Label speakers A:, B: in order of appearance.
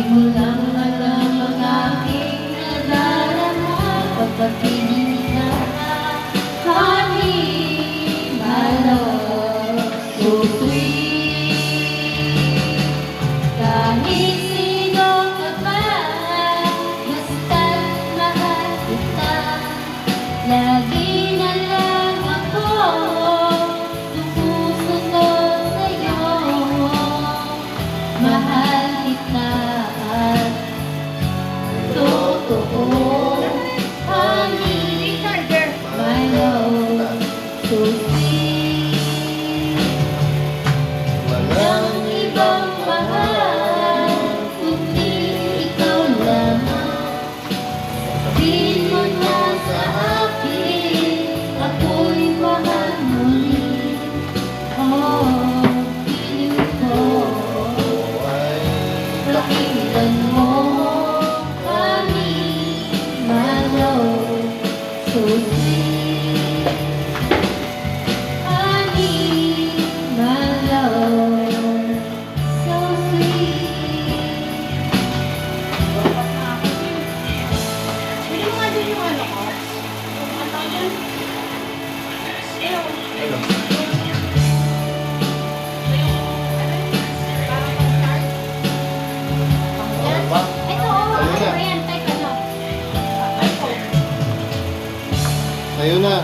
A: mo lang alam ang aking nadarama kapag pinili ka. Honey, my love, so sweet. Kahit sino ka man, basta't mahal kita. Lagi na lang ako sumusunod sa'yo. Mahal kita at totoo. Honey, my love, so sweet. Walang ibang mahal kundi ikaw lamang. Sabihin mo na sa akin, ako'y mahal muli. Oh, piling ko, pakinggan mo, honey, my love, so sweet. Honey, my love, so sweet.
B: Bili mo nga din yung ano ko. Ang tawag yan?
C: Ano? Ano ba?
A: Ito,
C: Ayun na.
A: ano yan? Type ano?
C: Ayun na.